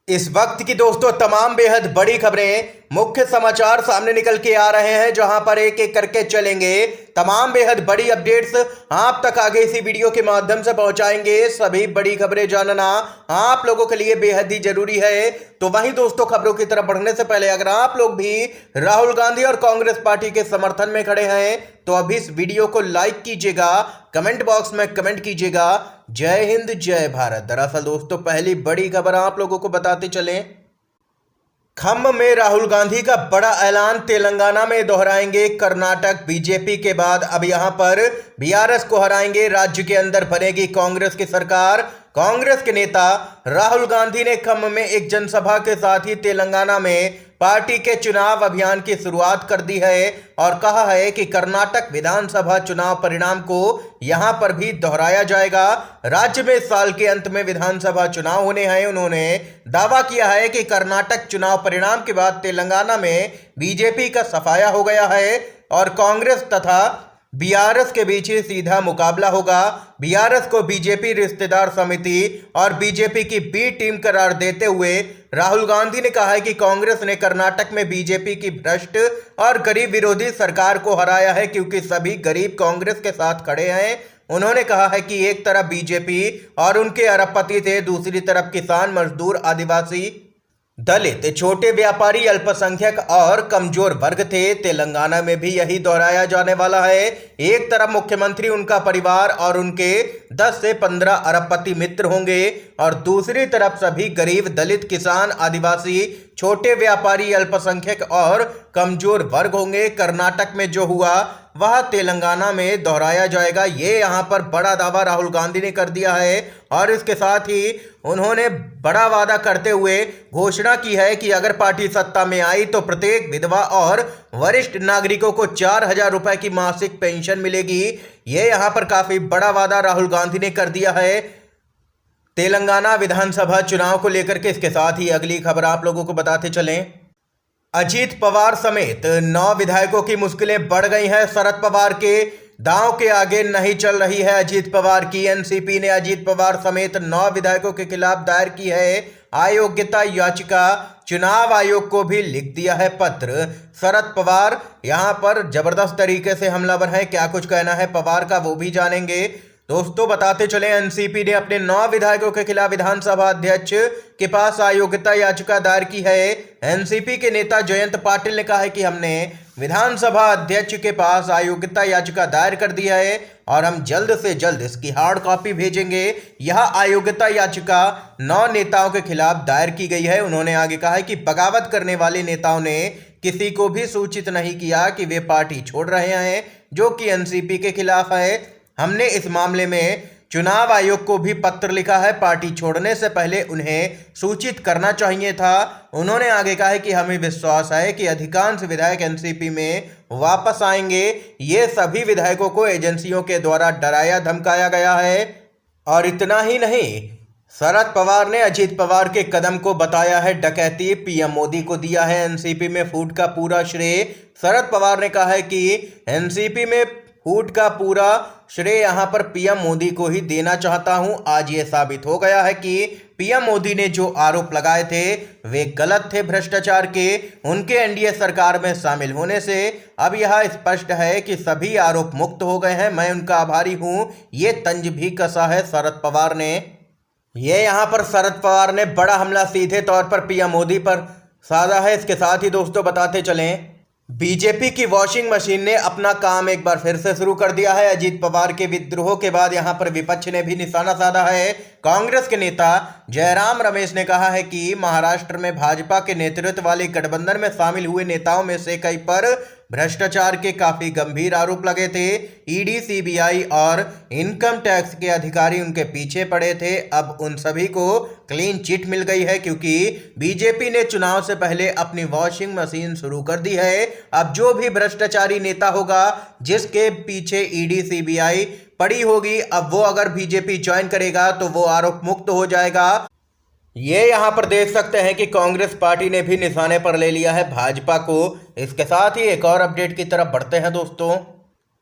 इस वक्त की दोस्तों तमाम बेहद बड़ी खबरें, मुख्य समाचार सामने निकल के आ रहे हैं, जहां पर एक एक करके चलेंगे। तमाम बेहद बड़ी अपडेट्स आप तक आगे इसी वीडियो के माध्यम से पहुंचाएंगे। सभी बड़ी खबरें जानना आप लोगों के लिए बेहद ही जरूरी है। तो वहीं दोस्तों, खबरों की तरफ बढ़ने से पहले अगर आप लोग भी राहुल गांधी और कांग्रेस पार्टी के समर्थन में खड़े हैं तो अभी इस वीडियो को लाइक कीजिएगा, कमेंट बॉक्स में कमेंट कीजिएगा, जय हिंद जय भारत। दरअसल दोस्तों, पहली बड़ी खबर आप लोगों को बताते चलें। खम्म में राहुल गांधी का बड़ा ऐलान, तेलंगाना में दोहराएंगे कर्नाटक बीजेपी के बाद अब यहां पर बीआरएस को हराएंगे, राज्य के अंदर बनेगी कांग्रेस की सरकार। कांग्रेस के नेता राहुल गांधी ने खम्म में एक जनसभा के साथ ही तेलंगाना में पार्टी के चुनाव अभियान की शुरुआत कर दी है और कहा है कि कर्नाटक विधानसभा चुनाव परिणाम को यहां पर भी दोहराया जाएगा। राज्य में इस साल के अंत में विधानसभा चुनाव होने हैं। उन्होंने दावा किया है कि कर्नाटक चुनाव परिणाम के बाद तेलंगाना में बीजेपी का सफाया हो गया है और कांग्रेस तथा बीआरएस के बीच ही सीधा मुकाबला होगा। बीआरएस को बीजेपी रिश्तेदार समिति और बीजेपी की बी टीम करार देते हुए राहुल गांधी ने कहा है कि कांग्रेस ने कर्नाटक में बीजेपी की भ्रष्ट और गरीब विरोधी सरकार को हराया है, क्योंकि सभी गरीब कांग्रेस के साथ खड़े हैं। उन्होंने कहा है कि एक तरफ बीजेपी और उनके अरबपति थे, दूसरी तरफ किसान, मजदूर, आदिवासी, दलित, छोटे व्यापारी, अल्पसंख्यक और कमजोर वर्ग थे। तेलंगाना में भी यही दोहराया जाने वाला है। एक तरफ मुख्यमंत्री, उनका परिवार और उनके 10 से 15 अरबपति मित्र होंगे और दूसरी तरफ सभी गरीब, दलित, किसान, आदिवासी, छोटे व्यापारी, अल्पसंख्यक और कमजोर वर्ग होंगे। कर्नाटक में जो हुआ वह तेलंगाना में दोहराया जाएगा, ये यहां पर बड़ा दावा राहुल गांधी ने कर दिया है। और इसके साथ ही उन्होंने बड़ा वादा करते हुए घोषणा की है कि अगर पार्टी सत्ता में आई तो प्रत्येक विधवा और वरिष्ठ नागरिकों को 4,000 रुपए की मासिक पेंशन मिलेगी। ये यहां पर काफी बड़ा वादा राहुल गांधी ने कर दिया है तेलंगाना विधानसभा चुनाव को लेकर के। इसके साथ ही अगली खबर आप लोगों को बताते चलें। अजीत पवार समेत 9 विधायकों की मुश्किलें बढ़ गई हैं। शरद पवार के दांव के आगे नहीं चल रही है अजीत पवार की। एनसीपी ने अजीत पवार समेत 9 विधायकों के खिलाफ दायर की है अयोग्यता याचिका। चुनाव आयोग को भी लिख दिया है पत्र। शरद पवार यहां पर जबरदस्त तरीके से हमलावर हैं। क्या कुछ कहना है पवार का वो भी जानेंगे। दोस्तों, बताते चले, एनसीपी ने अपने 9 विधायकों के खिलाफ विधानसभा अध्यक्ष के पास अयोग्यता याचिका दायर की है। एनसीपी के नेता जयंत पाटिल ने कहा है कि हमने विधानसभा अध्यक्ष के पास अयोग्यता याचिका दायर कर दी है और हम जल्द से जल्द इसकी हार्ड कॉपी भेजेंगे। यह अयोग्यता याचिका 9 नेताओं के खिलाफ दायर की गई है। उन्होंने आगे कहा है कि बगावत करने वाले नेताओं ने किसी को भी सूचित नहीं किया कि वे पार्टी छोड़ रहे हैं, जो कि एनसीपी के खिलाफ है। हमने इस मामले में चुनाव आयोग को भी पत्र लिखा है। पार्टी छोड़ने से पहले उन्हें सूचित करना चाहिए था। उन्होंने आगे कहा है कि हमें विश्वास है कि अधिकांश विधायक एनसीपी में वापस आएंगे। ये सभी विधायकों को एजेंसियों के द्वारा डराया धमकाया गया है। और इतना ही नहीं, शरद पवार ने अजीत पवार के कदम को बताया है डकैती। पीएम मोदी को दिया है एनसीपी में फूट का पूरा श्रेय। शरद पवार ने कहा है कि एनसीपी में फूट का पूरा श्रेय यहां पर पीएम मोदी को ही देना चाहता हूं। आज ये साबित हो गया है कि पीएम मोदी ने जो आरोप लगाए थे वे गलत थे, भ्रष्टाचार के। उनके एनडीए सरकार में शामिल होने से अब यह स्पष्ट है कि सभी आरोप मुक्त हो गए हैं। मैं उनका आभारी हूं। ये तंज भी कसा है शरद पवार ने। ये यहां पर शरद पवार ने बड़ा हमला सीधे तौर पर पीएम मोदी पर साधा है। इसके साथ ही दोस्तों, बताते चलें, बीजेपी की वॉशिंग मशीन ने अपना काम एक बार फिर से शुरू कर दिया है। अजीत पवार के विद्रोह के बाद यहां पर विपक्ष ने भी निशाना साधा है। कांग्रेस के नेता जयराम रमेश ने कहा है कि महाराष्ट्र में भाजपा के नेतृत्व वाले गठबंधन में शामिल हुए नेताओं में से कई पर भ्रष्टाचार के काफी गंभीर आरोप लगे थे। ईडी, सीबीआई और इनकम टैक्स के अधिकारी उनके पीछे पड़े थे। अब उन सभी को क्लीन चिट मिल गई है, क्योंकि बीजेपी ने चुनाव से पहले अपनी वॉशिंग मशीन शुरू कर दी है। अब जो भी भ्रष्टाचारी नेता होगा जिसके पीछे ईडी, सीबीआई पड़ी होगी, अब वो अगर बीजेपी ज्वाइन करेगा तो वो आरोप मुक्त हो जाएगा। ये यहां पर देख सकते हैं कि कांग्रेस पार्टी ने भी निशाने पर ले लिया है भाजपा को। इसके साथ ही एक और अपडेट की तरफ बढ़ते हैं दोस्तों।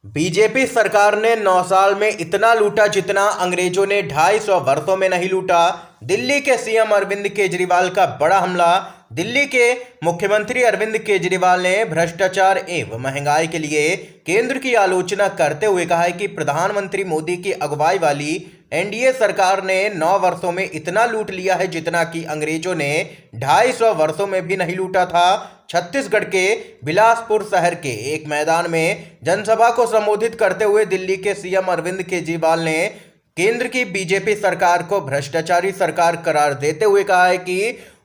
बीजेपी सरकार ने 9 साल में इतना लूटा जितना अंग्रेजों ने 250 वर्षों में नहीं लूटा। दिल्ली के सीएम अरविंद केजरीवाल का बड़ा हमला। दिल्ली के मुख्यमंत्री अरविंद केजरीवाल ने भ्रष्टाचार एवं महंगाई के लिए केंद्र की आलोचना करते हुए कहा है कि प्रधानमंत्री मोदी की अगुवाई वाली एनडीए सरकार ने 9 वर्षों में इतना लूट लिया है जितना कि अंग्रेजों ने 250 वर्षों में भी नहीं लूटा था। छत्तीसगढ़ के बिलासपुर शहर के एक मैदान में जनसभा को संबोधित करते हुए दिल्ली के सीएम अरविंद केजरीवाल ने केंद्र की बीजेपी सरकार को भ्रष्टाचारी सरकार करार देते हुए कहा है कि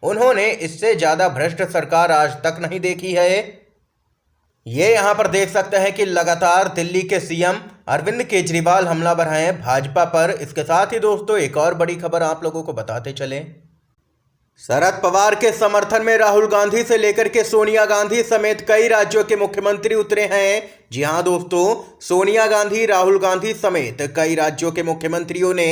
उन्होंने इससे ज्यादा भ्रष्ट सरकार आज तक नहीं देखी है। ये यहां पर देख सकते हैं कि लगातार दिल्ली के सीएम अरविंद केजरीवाल हमलावर हैं भाजपा पर। इसके साथ ही दोस्तों एक और बड़ी खबर आप लोगों को बताते चलें। शरद पवार के समर्थन में राहुल गांधी से लेकर के सोनिया गांधी समेत कई राज्यों के मुख्यमंत्री उतरे हैं। जी हां दोस्तों, सोनिया गांधी, राहुल गांधी समेत कई राज्यों के मुख्यमंत्रियों ने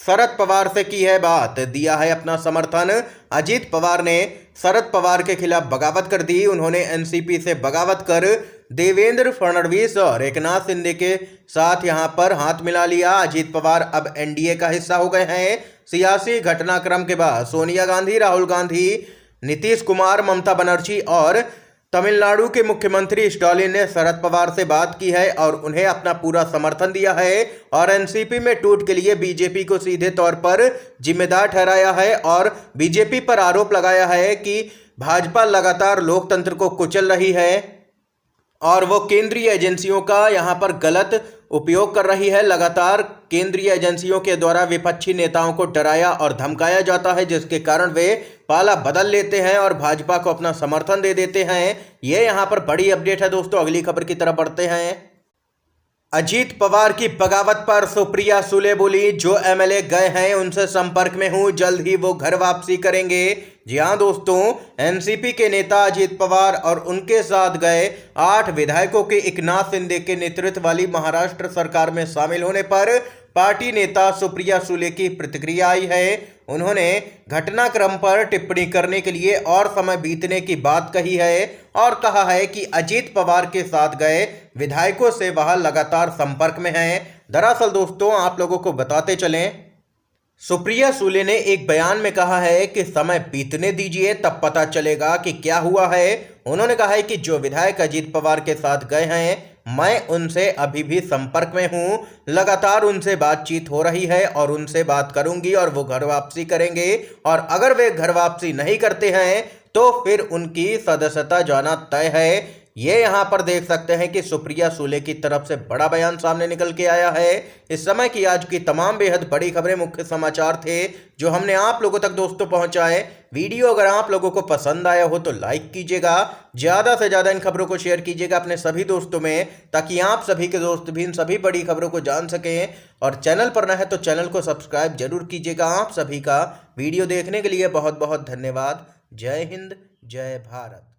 शरद पवार से की है बात, दिया है अपना समर्थन। अजीत पवार ने शरद पवार के खिलाफ बगावत कर दी। उन्होंने एनसीपी से बगावत कर देवेंद्र फडणवीस और एकनाथ शिंदे के साथ यहां पर हाथ मिला लिया। अजीत पवार अब एनडीए का हिस्सा हो गए हैं। सियासी घटनाक्रम के बाद सोनिया गांधी, राहुल गांधी, नीतीश कुमार, ममता बनर्जी और तमिलनाडु के मुख्यमंत्री स्टालिन ने शरद पवार से बात की है और उन्हें अपना पूरा समर्थन दिया है और एनसीपी में टूट के लिए बीजेपी को सीधे तौर पर जिम्मेदार ठहराया है और बीजेपी पर आरोप लगाया है कि भाजपा लगातार लोकतंत्र को कुचल रही है और वो केंद्रीय एजेंसियों का यहाँ पर गलत उपयोग कर रही है। लगातार केंद्रीय एजेंसियों के द्वारा विपक्षी नेताओं को डराया और धमकाया जाता है, जिसके कारण वे पाला बदल लेते हैं और भाजपा को अपना समर्थन दे देते हैं। ये यहाँ पर बड़ी अपडेट है दोस्तों। अगली खबर की तरफ बढ़ते हैं। अजीत पवार की बगावत पर सुप्रिया सुले बोली, जो एमएलए गए हैं उनसे संपर्क में हूं, जल्द ही वो घर वापसी करेंगे। जी हां दोस्तों, एनसीपी के नेता अजीत पवार और उनके साथ गए 8 विधायकों के एकनाथ शिंदे के नेतृत्व वाली महाराष्ट्र सरकार में शामिल होने पर पार्टी नेता सुप्रिया सुले की प्रतिक्रिया आई है। उन्होंने घटनाक्रम पर टिप्पणी करने के लिए और समय बीतने की बात कही है और कहा है कि अजीत पवार के साथ गए विधायकों से वह लगातार संपर्क में हैं। दरअसल दोस्तों आप लोगों को बताते चलें, सुप्रिया सुले ने एक बयान में कहा है कि समय बीतने दीजिए, तब पता चलेगा कि क्या हुआ है। उन्होंने कहा है कि जो विधायक अजीत पवार के साथ गए हैं मैं उनसे अभी भी संपर्क में हूं, लगातार उनसे बातचीत हो रही है और उनसे बात करूंगी और वो घर वापसी करेंगे और अगर वे घर वापसी नहीं करते हैं तो फिर उनकी सदस्यता जाना तय है। ये यहाँ पर देख सकते हैं कि सुप्रिया सुले की तरफ से बड़ा बयान सामने निकल के आया है। इस समय की आज की तमाम बेहद बड़ी खबरें, मुख्य समाचार थे जो हमने आप लोगों तक दोस्तों पहुंचाए। वीडियो अगर आप लोगों को पसंद आया हो तो लाइक कीजिएगा, ज़्यादा से ज़्यादा इन खबरों को शेयर कीजिएगा अपने सभी दोस्तों में, ताकि आप सभी के दोस्त भी इन सभी बड़ी खबरों को जान सकें। और चैनल पर न है तो चैनल को सब्सक्राइब जरूर कीजिएगा। आप सभी का वीडियो देखने के लिए बहुत बहुत धन्यवाद। जय हिंद, जय भारत।